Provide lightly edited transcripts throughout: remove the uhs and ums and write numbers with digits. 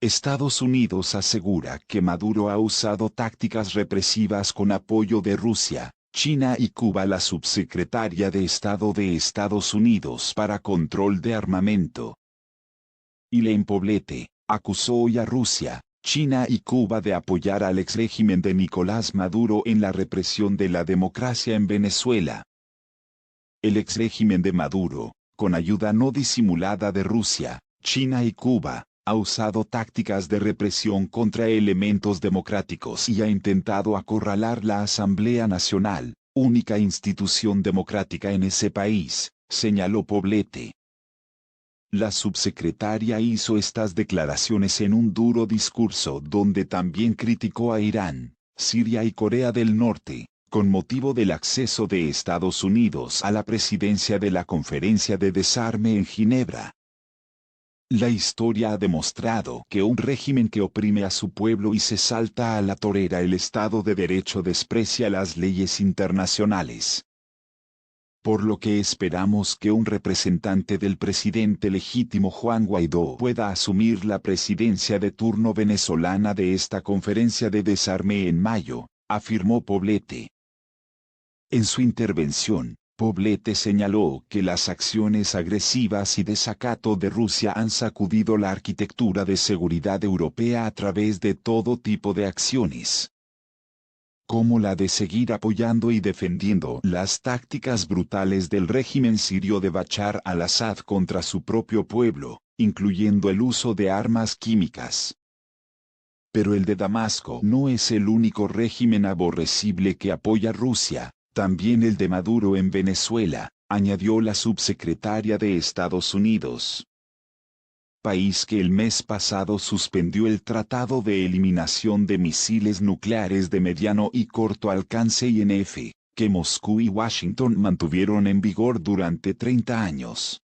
Estados Unidos asegura que Maduro ha usado tácticas represivas con apoyo de Rusia, China y Cuba. La subsecretaria de Estado de Estados Unidos para Control de Armamento, Elaine Poblete, acusó hoy a Rusia, China y Cuba de apoyar al exrégimen de Nicolás Maduro en la represión de la democracia en Venezuela. El exrégimen de Maduro, con ayuda no disimulada de Rusia, China y Cuba, ha usado tácticas de represión contra elementos democráticos y ha intentado acorralar la Asamblea Nacional, única institución democrática en ese país, señaló Poblete. La subsecretaria hizo estas declaraciones en un duro discurso donde también criticó a Irán, Siria y Corea del Norte, con motivo del acceso de Estados Unidos a la presidencia de la Conferencia de Desarme en Ginebra. La historia ha demostrado que un régimen que oprime a su pueblo y se salta a la torera el Estado de Derecho desprecia las leyes internacionales. Por lo que esperamos que un representante del presidente legítimo Juan Guaidó pueda asumir la presidencia de turno venezolana de esta conferencia de desarme en mayo, afirmó Poblete. En su intervención, Poblete señaló que las acciones agresivas y desacato de Rusia han sacudido la arquitectura de seguridad europea a través de todo tipo de acciones, como la de seguir apoyando y defendiendo las tácticas brutales del régimen sirio de Bachar al-Assad contra su propio pueblo, incluyendo el uso de armas químicas. Pero el de Damasco no es el único régimen aborrecible que apoya Rusia, también el de Maduro en Venezuela, añadió la subsecretaria de Estados Unidos. País que el mes pasado suspendió el Tratado de Eliminación de Misiles Nucleares de Mediano y Corto Alcance INF, que Moscú y Washington mantuvieron en vigor durante 30 años.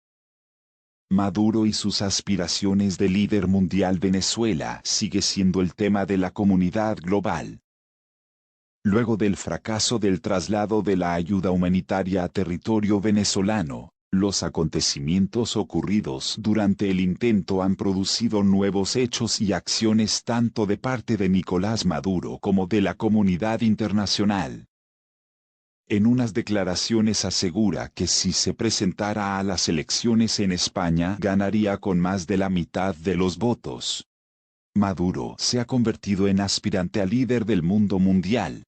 Maduro y sus aspiraciones de líder mundial. Venezuela sigue siendo el tema de la comunidad global. Luego del fracaso del traslado de la ayuda humanitaria a territorio venezolano, los acontecimientos ocurridos durante el intento han producido nuevos hechos y acciones tanto de parte de Nicolás Maduro como de la comunidad internacional. En unas declaraciones asegura que si se presentara a las elecciones en España ganaría con más de la mitad de los votos. Maduro se ha convertido en aspirante a líder del mundo mundial.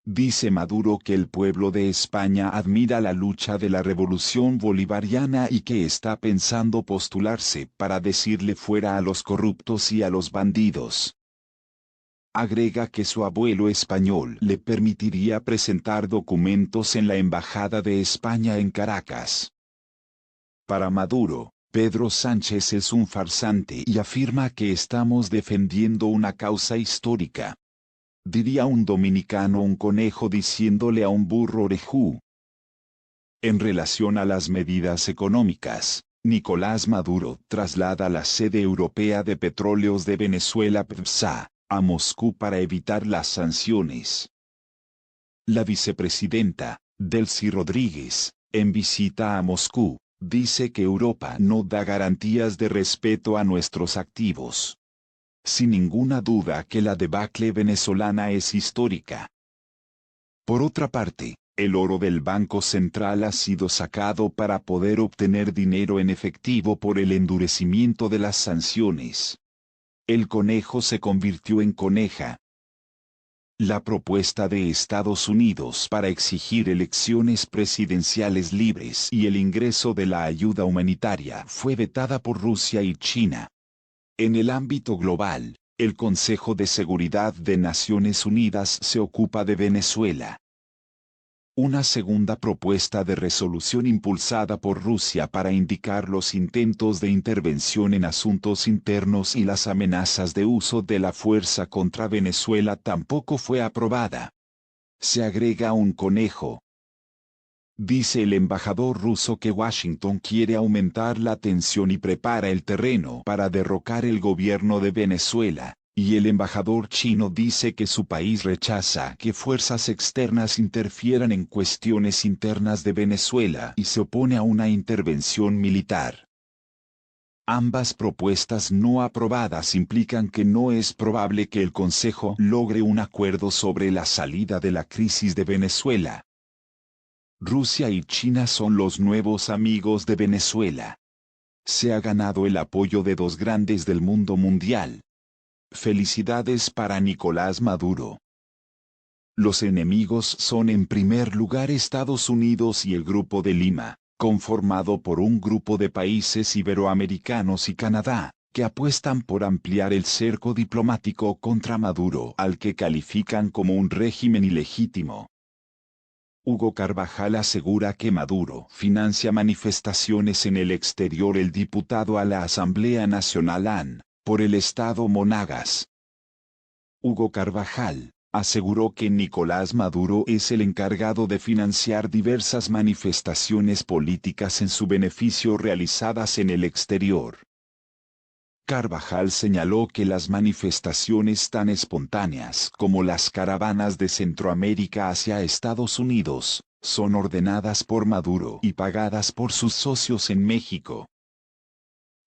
Dice Maduro que el pueblo de España admira la lucha de la revolución bolivariana y que está pensando postularse para decirle fuera a los corruptos y a los bandidos. Agrega que su abuelo español le permitiría presentar documentos en la Embajada de España en Caracas. Para Maduro, Pedro Sánchez es un farsante y afirma que estamos defendiendo una causa histórica. Diría un dominicano un conejo diciéndole a un burro orejú. En relación a las medidas económicas, Nicolás Maduro traslada la sede europea de petróleos de Venezuela PDVSA a Moscú para evitar las sanciones. La vicepresidenta, Delcy Rodríguez, en visita a Moscú, dice que Europa no da garantías de respeto a nuestros activos. Sin ninguna duda que la debacle venezolana es histórica. Por otra parte, el oro del Banco Central ha sido sacado para poder obtener dinero en efectivo por el endurecimiento de las sanciones. El conejo se convirtió en coneja. La propuesta de Estados Unidos para exigir elecciones presidenciales libres y el ingreso de la ayuda humanitaria fue vetada por Rusia y China. En el ámbito global, el Consejo de Seguridad de Naciones Unidas se ocupa de Venezuela. Una segunda propuesta de resolución impulsada por Rusia para indicar los intentos de intervención en asuntos internos y las amenazas de uso de la fuerza contra Venezuela tampoco fue aprobada. Se agrega un conejo. Dice el embajador ruso que Washington quiere aumentar la tensión y prepara el terreno para derrocar el gobierno de Venezuela, y el embajador chino dice que su país rechaza que fuerzas externas interfieran en cuestiones internas de Venezuela y se opone a una intervención militar. Ambas propuestas no aprobadas implican que no es probable que el Consejo logre un acuerdo sobre la salida de la crisis de Venezuela. Rusia y China son los nuevos amigos de Venezuela. Se ha ganado el apoyo de dos grandes del mundo mundial. Felicidades para Nicolás Maduro. Los enemigos son en primer lugar Estados Unidos y el Grupo de Lima, conformado por un grupo de países iberoamericanos y Canadá, que apuestan por ampliar el cerco diplomático contra Maduro, al que califican como un régimen ilegítimo. Hugo Carvajal asegura que Maduro financia manifestaciones en el exterior. El diputado a la Asamblea Nacional AN, por el estado Monagas. Hugo Carvajal aseguró que Nicolás Maduro es el encargado de financiar diversas manifestaciones políticas en su beneficio realizadas en el exterior. Carvajal señaló que las manifestaciones tan espontáneas como las caravanas de Centroamérica hacia Estados Unidos, son ordenadas por Maduro y pagadas por sus socios en México.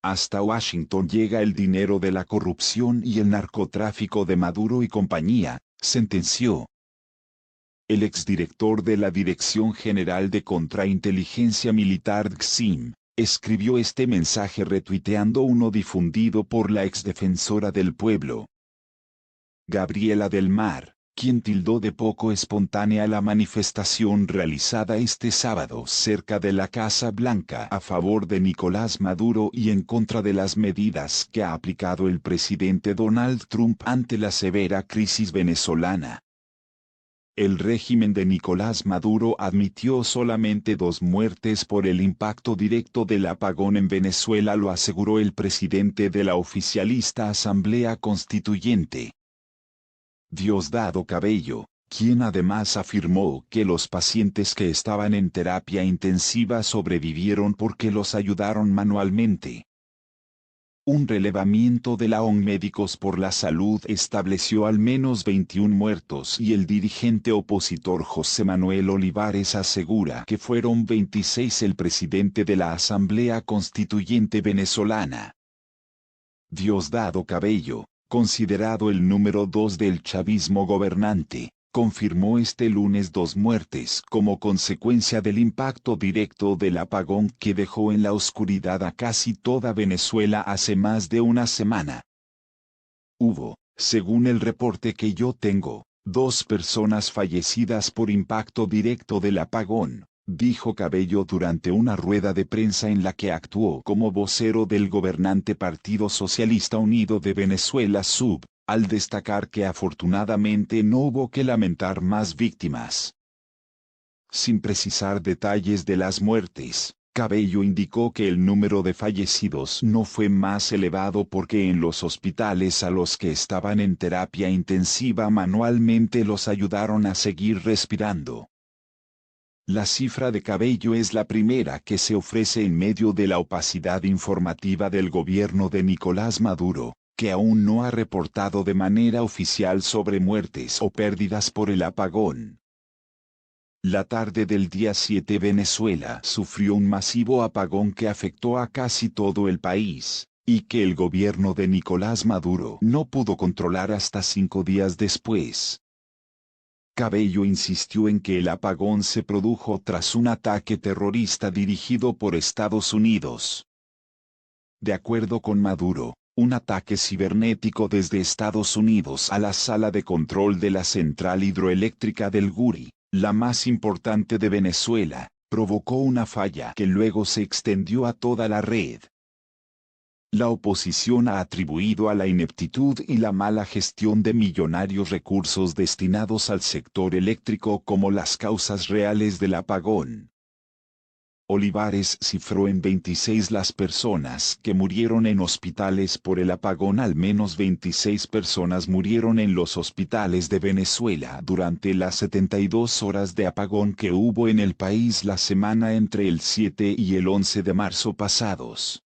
Hasta Washington llega el dinero de la corrupción y el narcotráfico de Maduro y compañía, sentenció. El exdirector de la Dirección General de Contrainteligencia Militar DGCIM, escribió este mensaje retuiteando uno difundido por la exdefensora del pueblo, Gabriela del Mar, quien tildó de poco espontánea la manifestación realizada este sábado cerca de la Casa Blanca a favor de Nicolás Maduro y en contra de las medidas que ha aplicado el presidente Donald Trump ante la severa crisis venezolana. El régimen de Nicolás Maduro admitió solamente 2 muertes por el impacto directo del apagón en Venezuela, lo aseguró el presidente de la oficialista Asamblea Constituyente, Diosdado Cabello, quien además afirmó que los pacientes que estaban en terapia intensiva sobrevivieron porque los ayudaron manualmente. Un relevamiento de la ONG Médicos por la Salud estableció al menos 21 muertos y el dirigente opositor José Manuel Olivares asegura que fueron 26. El presidente de la Asamblea Constituyente venezolana, Diosdado Cabello, considerado el número 2 del chavismo gobernante, confirmó este lunes 2 muertes como consecuencia del impacto directo del apagón que dejó en la oscuridad a casi toda Venezuela hace más de una semana. Hubo, según el reporte que yo tengo, 2 personas fallecidas por impacto directo del apagón, dijo Cabello durante una rueda de prensa en la que actuó como vocero del gobernante Partido Socialista Unido de Venezuela SUV, al destacar que afortunadamente no hubo que lamentar más víctimas. Sin precisar detalles de las muertes, Cabello indicó que el número de fallecidos no fue más elevado porque en los hospitales a los que estaban en terapia intensiva manualmente los ayudaron a seguir respirando. La cifra de Cabello es la primera que se ofrece en medio de la opacidad informativa del gobierno de Nicolás Maduro, que aún no ha reportado de manera oficial sobre muertes o pérdidas por el apagón. La tarde del día 7 Venezuela sufrió un masivo apagón que afectó a casi todo el país, y que el gobierno de Nicolás Maduro no pudo controlar hasta 5 días después. Cabello insistió en que el apagón se produjo tras un ataque terrorista dirigido por Estados Unidos. De acuerdo con Maduro, un ataque cibernético desde Estados Unidos a la sala de control de la central hidroeléctrica del Guri, la más importante de Venezuela, provocó una falla que luego se extendió a toda la red. La oposición ha atribuido a la ineptitud y la mala gestión de millonarios recursos destinados al sector eléctrico como las causas reales del apagón. Olivares cifró en 26 las personas que murieron en hospitales por el apagón. Al menos 26 personas murieron en los hospitales de Venezuela durante las 72 horas de apagón que hubo en el país la semana entre el 7 y el 11 de marzo pasados.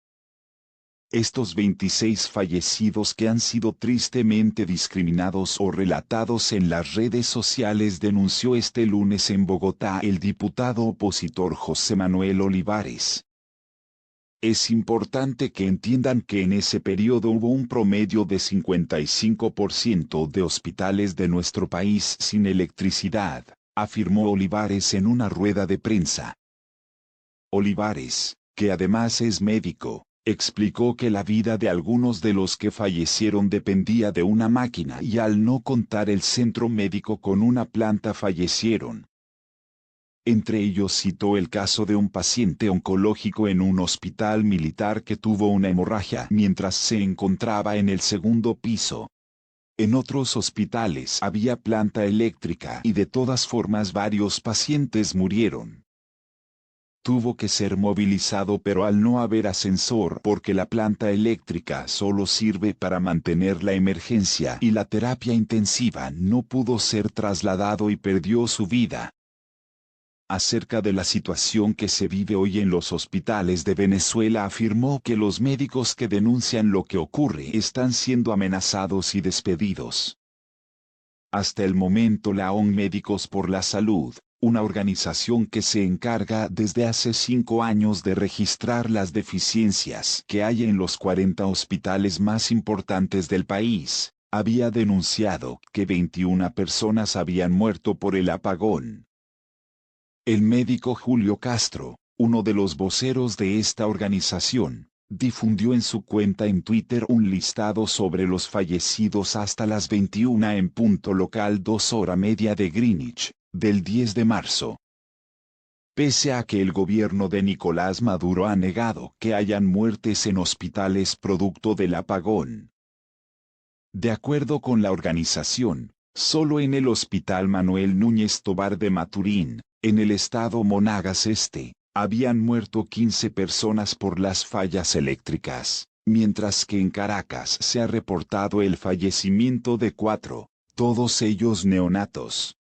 Estos 26 fallecidos que han sido tristemente discriminados o relatados en las redes sociales, denunció este lunes en Bogotá el diputado opositor José Manuel Olivares. Es importante que entiendan que en ese periodo hubo un promedio de 55% de hospitales de nuestro país sin electricidad, afirmó Olivares en una rueda de prensa. Olivares, que además es médico, explicó que la vida de algunos de los que fallecieron dependía de una máquina y al no contar el centro médico con una planta fallecieron. Entre ellos citó el caso de un paciente oncológico en un hospital militar que tuvo una hemorragia mientras se encontraba en el segundo piso. En otros hospitales había planta eléctrica y de todas formas varios pacientes murieron. Tuvo que ser movilizado pero al no haber ascensor porque la planta eléctrica solo sirve para mantener la emergencia y la terapia intensiva no pudo ser trasladado y perdió su vida. Acerca de la situación que se vive hoy en los hospitales de Venezuela afirmó que los médicos que denuncian lo que ocurre están siendo amenazados y despedidos. Hasta el momento la ONG Médicos por la Salud, una organización que se encarga desde hace 5 años de registrar las deficiencias que hay en los 40 hospitales más importantes del país, había denunciado que 21 personas habían muerto por el apagón. El médico Julio Castro, uno de los voceros de esta organización, difundió en su cuenta en Twitter un listado sobre los fallecidos hasta las 21 en punto local 2:30 de Greenwich, del 10 de marzo. Pese a que el gobierno de Nicolás Maduro ha negado que hayan muertes en hospitales producto del apagón. De acuerdo con la organización, solo en el Hospital Manuel Núñez Tovar de Maturín, en el estado Monagas Este, habían muerto 15 personas por las fallas eléctricas, mientras que en Caracas se ha reportado el fallecimiento de 4, todos ellos neonatos.